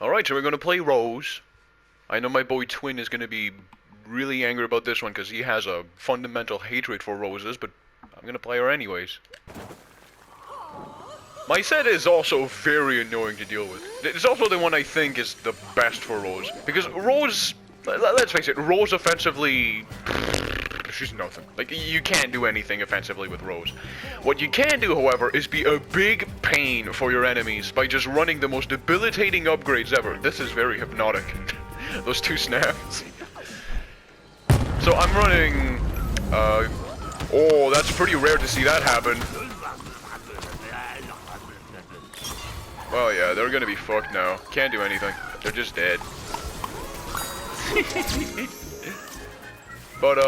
Alright, so we're gonna play Rose. I know my boy Twin is gonna be really angry about this one because he has a fundamental hatred for roses, but I'm gonna play her anyways. My set is also very annoying to deal with. It's also the one I think is the best for Rose. Because Rose, let's face it, Rose offensively, she's nothing. Like, you can't do anything offensively with Rose. What you can do, however, is be a big pain for your enemies by just running the most debilitating upgrades ever. This is very hypnotic. Those two snaps. So I'm running, oh, that's pretty rare to see that happen. Well, yeah, they're gonna be fucked now. Can't do anything. They're just dead. But,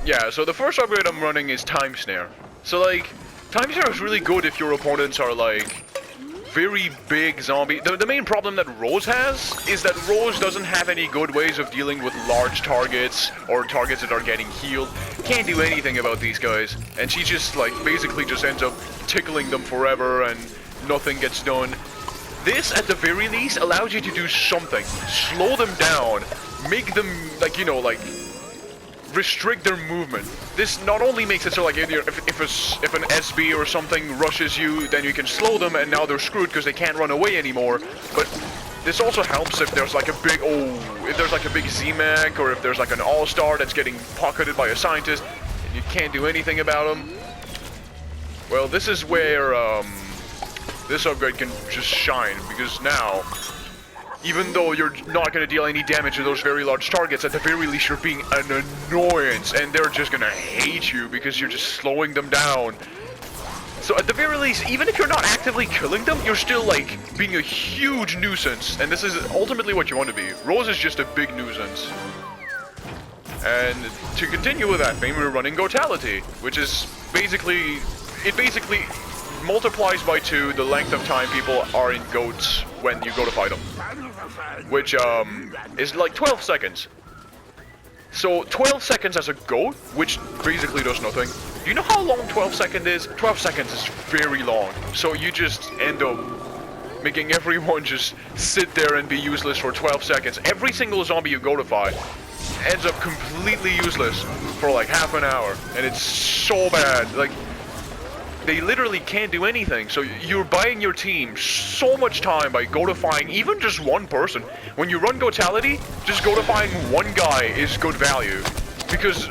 yeah, so the first upgrade I'm running is Time Snare. So, like, Time Snare is really good if your opponents are, like, very big zombie. The main problem that Rose has is that Rose doesn't have any good ways of dealing with large targets or targets that are getting healed. Can't do anything about these guys. And she just, like, basically just ends up tickling them forever and nothing gets done. This, at the very least, allows you to do something. Slow them down. Make them, like, you know, like, restrict their movement. This not only makes it so, like, if an SB or something rushes you, then you can slow them and now they're screwed because they can't run away anymore. But this also helps if there's, like, a big, if there's, like, a big Z-Mag or if there's, like, an all-star that's getting pocketed by a scientist and you can't do anything about them. Well, this is where, this upgrade can just shine, because now, even though you're not going to deal any damage to those very large targets, at the very least you're being an annoyance, and they're just going to hate you because you're just slowing them down. So at the very least, even if you're not actively killing them, you're still, like, being a huge nuisance, and this is ultimately what you want to be. Rose is just a big nuisance. And to continue with that theme, we're running Goatality, which is basically, it basically multiplies by 2 the length of time people are in goats when you goatify them, which is like 12 seconds. So 12 seconds as a goat, which basically does nothing. Do you know how long 12 seconds is? 12 seconds is very long. So you just end up making everyone just sit there and be useless for 12 seconds. Every single zombie you goatify ends up completely useless for like half an hour, and it's so bad. Like, they literally can't do anything, so you're buying your team so much time by goatifying even just one person. When you run Goatality, just goatifying one guy is good value. Because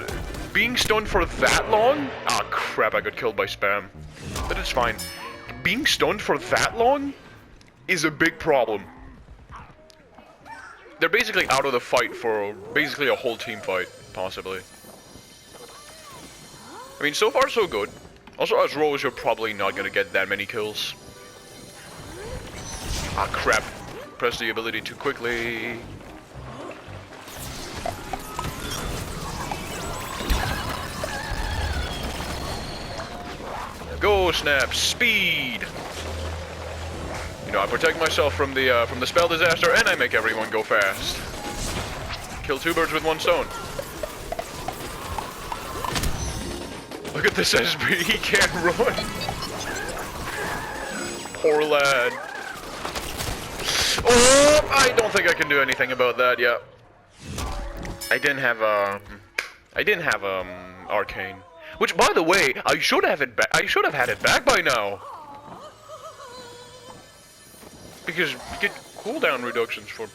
being stunned for that long... Ah, crap, I got killed by spam. But it's fine. Being stunned for that long is a big problem. They're basically out of the fight for basically a whole team fight, possibly. I mean, so far so good. Also, as Rose, you're probably not gonna get that many kills. Ah, crap. Press the ability too quickly. Go, snap, speed! You know, I protect myself from the spell disaster, and I make everyone go fast. Kill 2 birds with 1 stone. Look at this SB, he can't run. Poor lad. Oh, I don't think I can do anything about that yet. I didn't have arcane. Which, by the way, I should have it back. I should have had it back by now. Because you get cooldown reductions for.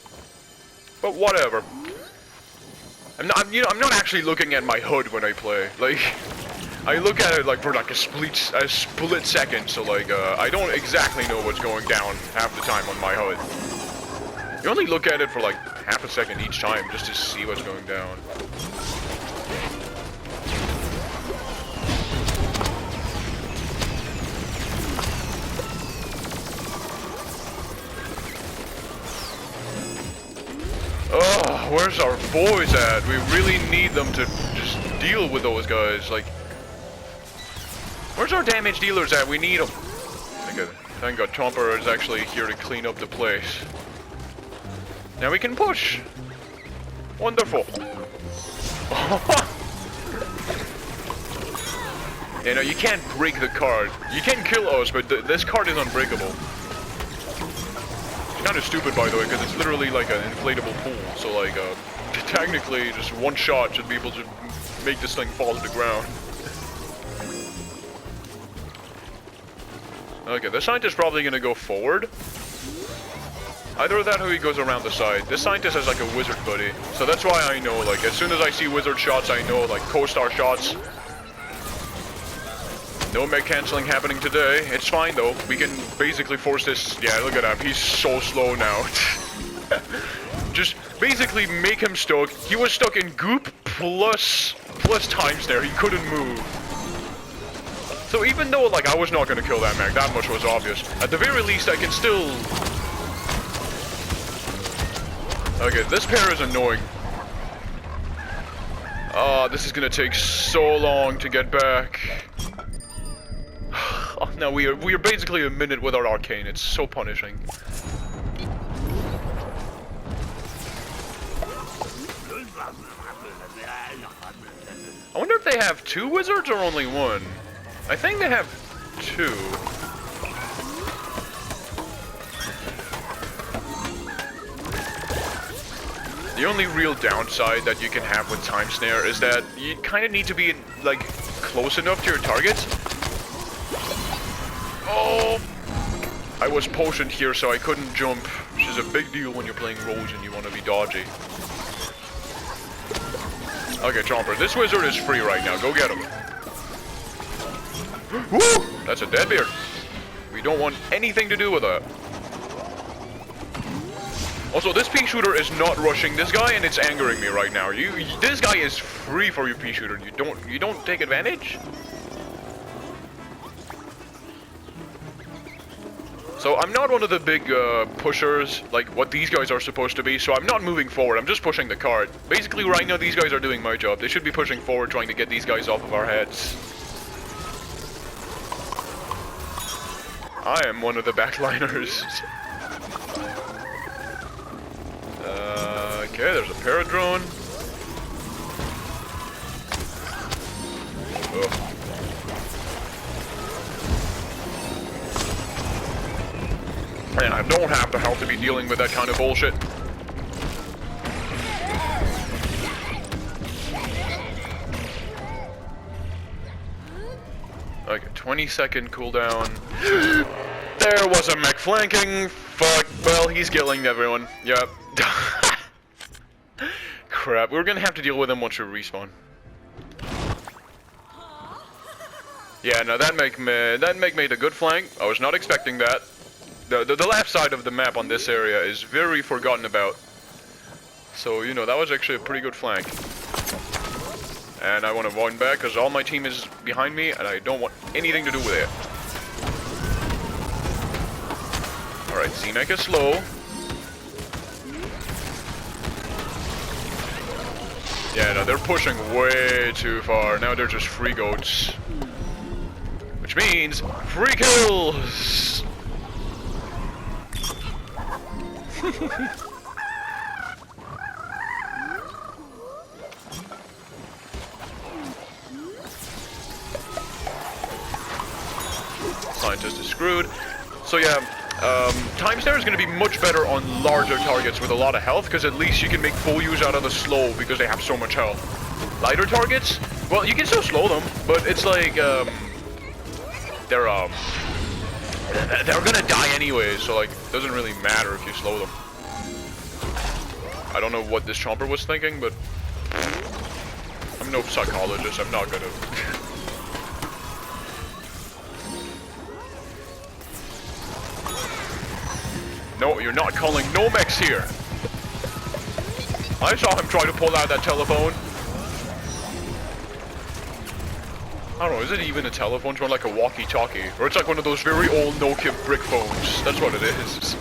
But whatever. I'm not actually looking at my HUD when I play. Like, I look at it like for like a split second, so like I don't exactly know what's going down half the time on my HUD. You only look at it for like half a second each time just to see what's going down. Oh, where's our boys at? We really need them to just deal with those guys. Like, where's our damage dealers at? We need them. Thank God Chomper is actually here to clean up the place. Now we can push. Wonderful. You know, you can't break the card. You can kill us, but this card is unbreakable. Kind of stupid, by the way, because it's literally like an inflatable pool. So like, technically, just one shot should be able to make this thing fall to the ground. Okay, this scientist is probably gonna go forward. Either that or he goes around the side. This scientist has like a wizard buddy. So that's why I know, like, as soon as I see wizard shots, I know, like, co-star shots. No mech canceling happening today. It's fine, though. We can basically force this... Yeah, look at him. He's so slow now. Just basically make him stuck. He was stuck in goop plus time snare. He couldn't move. So even though, like, I was not going to kill that mech, that much was obvious. At the very least, I can still... Okay, this pair is annoying. Oh, this is gonna take so long to get back. Oh, no, we are basically a minute without arcane. It's so punishing. I wonder if they have 2 wizards or only 1. I think they have 2. The only real downside that you can have with time snare is that you kind of need to be, like, close enough to your targets. Oh! I was potioned here, so I couldn't jump, which is a big deal when you're playing rogues and you want to be dodgy. Okay, Chomper, this wizard is free right now. Go get him. Woo! That's a deadbeard. We don't want anything to do with that. Also, this pea shooter is not rushing this guy, and it's angering me right now. This guy is free for your pea shooter. You don't take advantage. So I'm not one of the big pushers, like what these guys are supposed to be. So I'm not moving forward. I'm just pushing the cart. Basically, right now these guys are doing my job. They should be pushing forward, trying to get these guys off of our heads. I am one of the backliners. Okay, there's a paradrone. Oh. Man, I don't have the health to be dealing with that kind of bullshit. Okay, 20-second cooldown. There was a mech flanking. Fuck. Well, he's killing everyone. Yep. Crap. We're gonna have to deal with him once we respawn. Yeah, no, that mech made a good flank. I was not expecting that. The left side of the map on this area is very forgotten about. So, you know, that was actually a pretty good flank. And I want to wind back because all my team is behind me and I don't want anything to do with it. Alright, C-Mech is slow. Yeah, no, they're pushing way too far. Now they're just free goats. Which means free kills! Scientist is screwed. So yeah, Time Snare is going to be much better on larger targets with a lot of health, because at least you can make full use out of the slow because they have so much health. Lighter targets, well, you can still slow them, but it's like, they're gonna die anyway, so like, it doesn't really matter if you slow them. I don't know what this Chomper was thinking, but I'm no psychologist, I'm not gonna... No, you're not calling no mechs here. I saw him try to pull out that telephone. I don't know, is it even a telephone? It's more like a walkie-talkie. Or it's like one of those very old Nokia brick phones. That's what it is.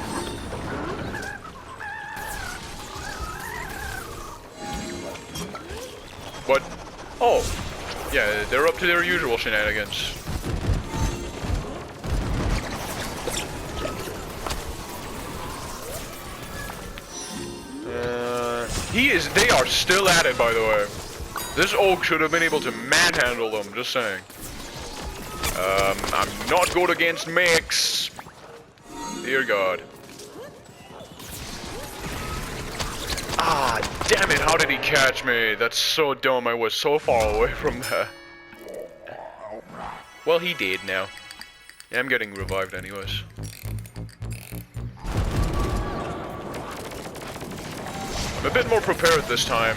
But, oh, yeah, they're up to their usual shenanigans. They are still at it, by the way. This Oak should have been able to manhandle them, just saying. I'm not good against mechs. Dear God. Damn it, how did he catch me? That's so dumb, I was so far away from that. Well, he did now. Yeah, I'm getting revived anyways. I'm a bit more prepared this time.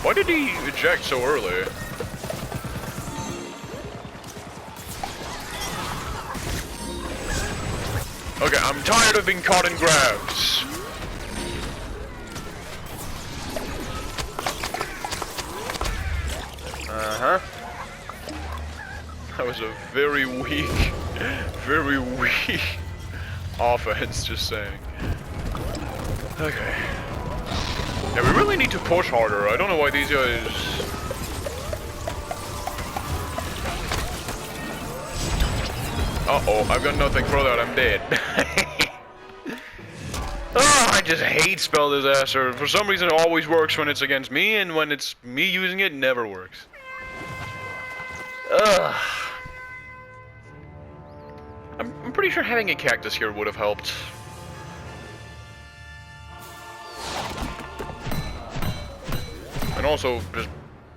Why did he eject so early? Okay, I'm tired of being caught in grabs. Uh-huh. That was a very weak offense, just saying. Okay. Yeah, we really need to push harder. I don't know why these guys... Uh-oh, I've got nothing for that, I'm dead. Oh, I just hate spell disaster. For some reason it always works when it's against me, and when it's me using it, it never works. Ugh. I'm pretty sure having a cactus here would have helped. And also, just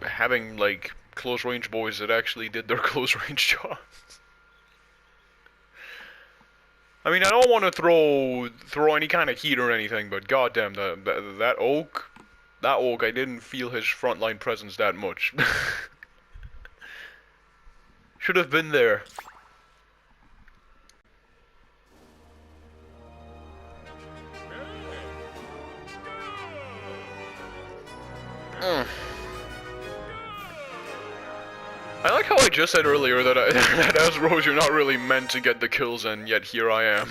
having, like, close range boys that actually did their close range jobs. I mean, I don't want to throw any kind of heat or anything, but goddamn, that oak, I didn't feel his frontline presence that much. Should have been there. I like how I just said earlier that, that as Rose you're not really meant to get the kills in, yet here I am.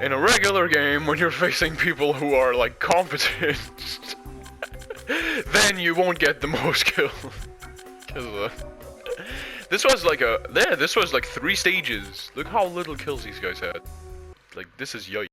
In a regular game, when you're facing people who are, like, competent, then you won't get the most kills. This was like this was like 3 stages. Look how little kills these guys had. Like, this is yikes.